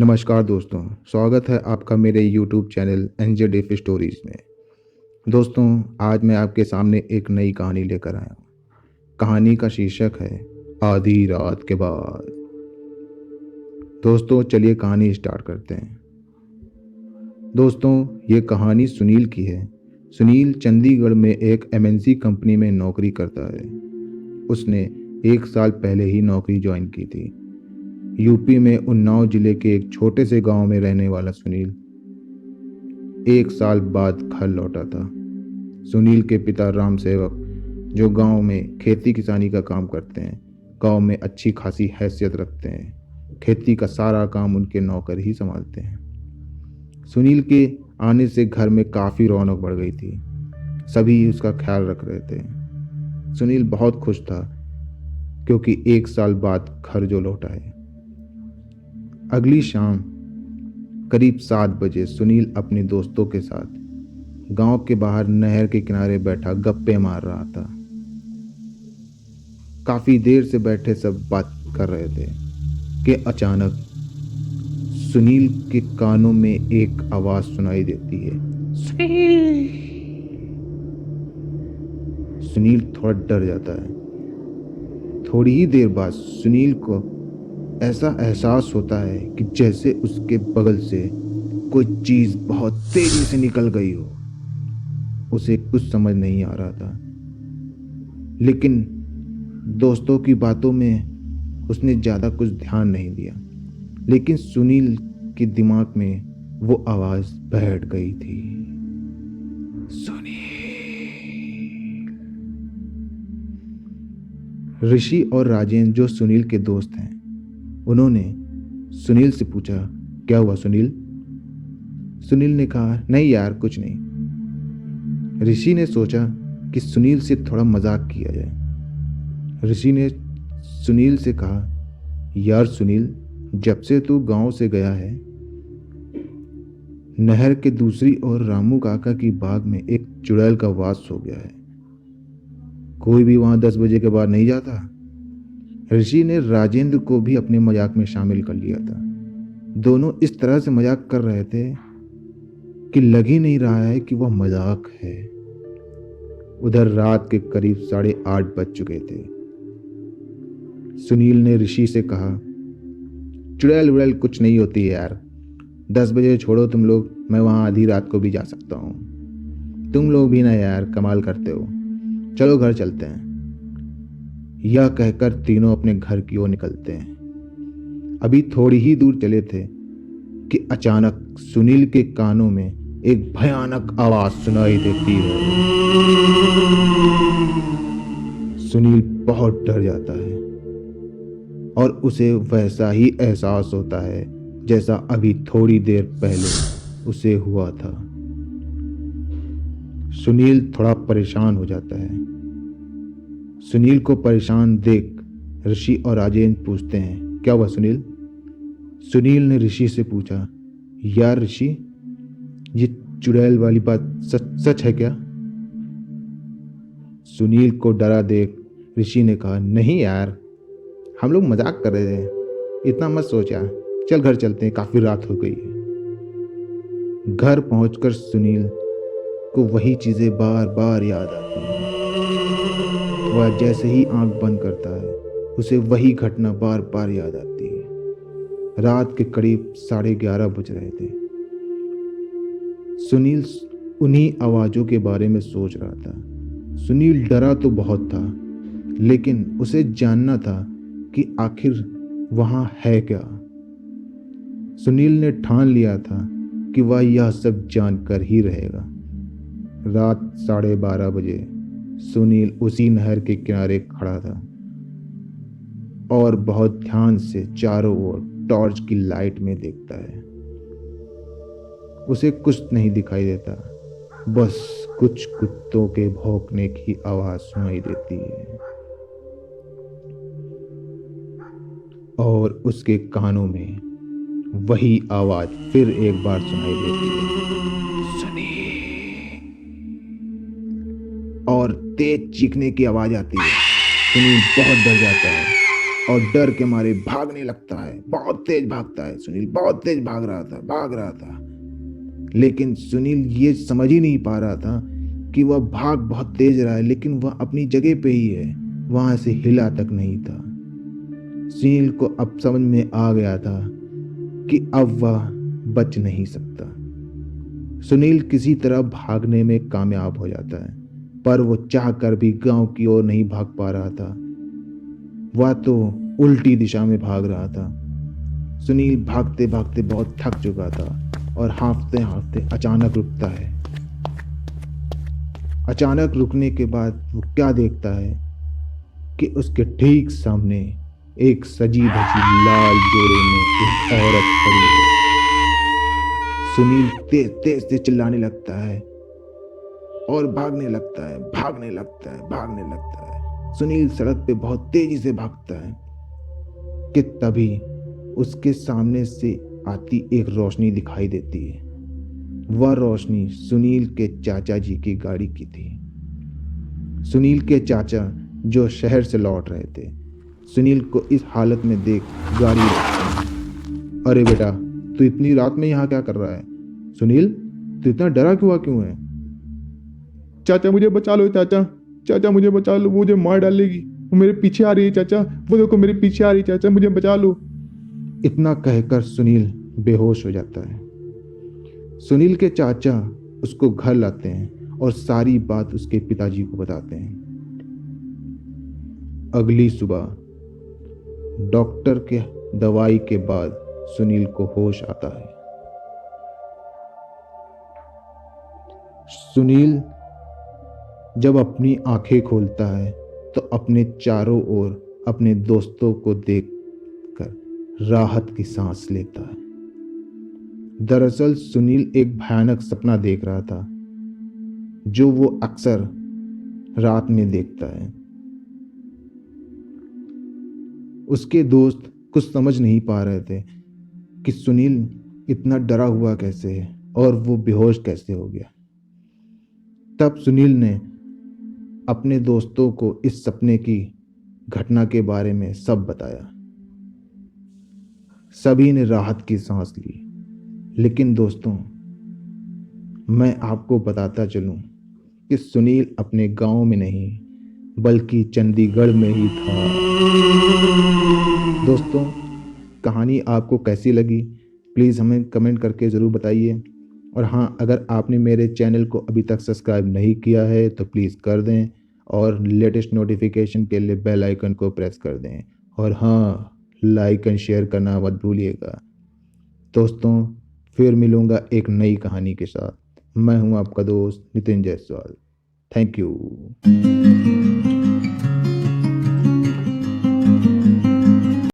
नमस्कार दोस्तों, स्वागत है आपका मेरे YouTube चैनल NJDF स्टोरीज़ में। दोस्तों, आज मैं आपके सामने एक नई कहानी लेकर आया हूँ। कहानी का शीर्षक है आधी रात के बाद। दोस्तों, चलिए कहानी स्टार्ट करते हैं। दोस्तों, ये कहानी सुनील की है। सुनील चंडीगढ़ में एक MNC कंपनी में नौकरी करता है। उसने 1 साल पहले ही नौकरी ज्वाइन की थी। यूपी में उन्नाव जिले के एक छोटे से गांव में रहने वाला सुनील 1 साल बाद घर लौटा था। सुनील के पिता राम सेवक, जो गांव में खेती किसानी का काम करते हैं, गांव में अच्छी खासी हैसियत रखते हैं। खेती का सारा काम उनके नौकर ही संभालते हैं। सुनील के आने से घर में काफ़ी रौनक बढ़ गई थी। सभी उसका ख्याल रख रहे थे। सुनील बहुत खुश था क्योंकि 1 साल बाद घर जो लौटा है। अगली शाम करीब 7 बजे सुनील अपने दोस्तों के साथ गांव के बाहर नहर के किनारे बैठा गप्पे मार रहा था। काफी देर से बैठे सब बात कर रहे थे कि अचानक सुनील के कानों में एक आवाज सुनाई देती है, सुनील थोड़ा डर जाता है। थोड़ी ही देर बाद सुनील को ऐसा एहसास होता है कि जैसे उसके बगल से कोई चीज बहुत तेजी से निकल गई हो। उसे कुछ समझ नहीं आ रहा था, लेकिन दोस्तों की बातों में उसने ज्यादा कुछ ध्यान नहीं दिया। लेकिन सुनील के दिमाग में वो आवाज बैठ गई थी, सुनील। ऋषि और राजेंद्र, जो सुनील के दोस्त हैं, उन्होंने सुनील से पूछा, क्या हुआ सुनील? सुनील ने कहा, नहीं यार, कुछ नहीं। ऋषि ने सोचा कि सुनील से थोड़ा मजाक किया जाए। ऋषि ने सुनील से कहा, यार सुनील, जब से तू गांव से गया है, नहर के दूसरी ओर रामू काका की बाग में एक चुड़ैल का वास हो गया है। कोई भी वहां 10 बजे के बाद नहीं जाता। ऋषि ने राजेंद्र को भी अपने मजाक में शामिल कर लिया था। दोनों इस तरह से मजाक कर रहे थे कि लग ही नहीं रहा है कि वह मजाक है। उधर रात के करीब 8:30 बज चुके थे। सुनील ने ऋषि से कहा, चुड़ैल उड़ैल कुछ नहीं होती है यार, 10 बजे छोड़ो तुम लोग, मैं वहां आधी रात को भी जा सकता हूं। तुम लोग भी ना यार, कमाल करते हो। चलो घर चलते हैं। यह कहकर तीनों अपने घर की ओर निकलते हैं। अभी थोड़ी ही दूर चले थे कि अचानक सुनील के कानों में एक भयानक आवाज सुनाई देती है। सुनील बहुत डर जाता है और उसे वैसा ही एहसास होता है जैसा अभी थोड़ी देर पहले उसे हुआ था। सुनील थोड़ा परेशान हो जाता है। सुनील को परेशान देख ऋषि और राजेंद्र पूछते हैं, क्या हुआ सुनील? सुनील ने ऋषि से पूछा, यार ऋषि, ये चुड़ैल वाली बात सच है क्या? सुनील को डरा देख ऋषि ने कहा, नहीं यार, हम लोग मजाक कर रहे थे, इतना मत सोच यार, चल घर चलते हैं, काफी रात हो गई है। घर पहुंचकर सुनील को वही चीजें बार बार याद आती हैं। वह जैसे ही आंख बंद करता है, उसे वही घटना बार बार याद आती है। रात के करीब 11:30 बज रहे थे। सुनील उन्हीं आवाजों के बारे में सोच रहा था। सुनील डरा तो बहुत था, लेकिन उसे जानना था कि आखिर वहां है क्या। सुनील ने ठान लिया था कि वह यह सब जानकर ही रहेगा। रात 12:30 बजे सुनील उसी नहर के किनारे खड़ा था और बहुत ध्यान से चारों ओर टॉर्च की लाइट में देखता है। उसे कुछ नहीं दिखाई देता, बस कुछ कुत्तों के भौंकने की आवाज सुनाई देती है और उसके कानों में वही आवाज फिर एक बार सुनाई देती है, सुनील, और तेज चीखने की आवाज आती है। सुनील बहुत डर जाता है और डर के मारे भागने लगता है। बहुत तेज भागता है सुनील, बहुत तेज भाग रहा था। लेकिन सुनील ये समझ ही नहीं पा रहा था कि वह भाग बहुत तेज रहा है, लेकिन वह अपनी जगह पे ही है, वहां से हिला तक नहीं था। सुनील को अब समझ में आ गया था कि अब वह बच नहीं सकता। सुनील किसी तरह भागने में कामयाब हो जाता है, पर वो चाह कर भी गांव की ओर नहीं भाग पा रहा था। वह तो उल्टी दिशा में भाग रहा था। सुनील भागते भागते बहुत थक चुका था और हाँफते हाँफते अचानक रुकता है। अचानक रुकने के बाद वो क्या देखता है कि उसके ठीक सामने एक सजी धजी लाल जोड़े में एक औरत खड़ी है। सुनील तेज तेज से चिल्लाने लगता है और भागने लगता है। सुनील सड़क पे बहुत तेजी से भागता है कि तभी उसके सामने से आती एक रोशनी दिखाई देती है। वह रोशनी सुनील के चाचा जी की गाड़ी की थी। सुनील के चाचा जो शहर से लौट रहे थे, सुनील को इस हालत में देख गाड़ी रोकते हैं। अरे बेटा, तू इतनी रात में यहाँ क्या कर रहा है? सुनील, तू इतना डरा क्यों है? चाचा मुझे बचा लो, चाचा मुझे बचा लो, वो मुझे मार डालेगी, वो मेरे पीछे आ रही है चाचा, वो देखो मेरे पीछे आ रही है चाचा, मुझे बचा लो। इतना कहकर सुनील बेहोश हो जाता है। सुनील के चाचा उसको घर लाते हैं और सारी बात उसके पिताजी को बताते हैं। अगली सुबह डॉक्टर के दवाई के बाद सुनील को होश आता है। सुनील जब अपनी आंखें खोलता है तो अपने चारों ओर अपने दोस्तों को देखकर राहत की सांस लेता है। दरअसल सुनील एक भयानक सपना देख रहा था, जो वो अक्सर रात में देखता है। उसके दोस्त कुछ समझ नहीं पा रहे थे कि सुनील इतना डरा हुआ कैसे है और वो बेहोश कैसे हो गया। तब सुनील ने अपने दोस्तों को इस सपने की घटना के बारे में सब बताया। सभी ने राहत की सांस ली। लेकिन दोस्तों, मैं आपको बताता चलूं कि सुनील अपने गांव में नहीं बल्कि चंडीगढ़ में ही था। दोस्तों, कहानी आपको कैसी लगी प्लीज़ हमें कमेंट करके ज़रूर बताइए। और हाँ, अगर आपने मेरे चैनल को अभी तक सब्सक्राइब नहीं किया है तो प्लीज़ कर दें और लेटेस्ट नोटिफिकेशन के लिए बेल आइकन को प्रेस कर दें। और हाँ, लाइक एंड शेयर करना मत भूलिएगा। दोस्तों, फिर मिलूँगा एक नई कहानी के साथ। मैं हूँ आपका दोस्त नितिन जायसवाल। Thank you.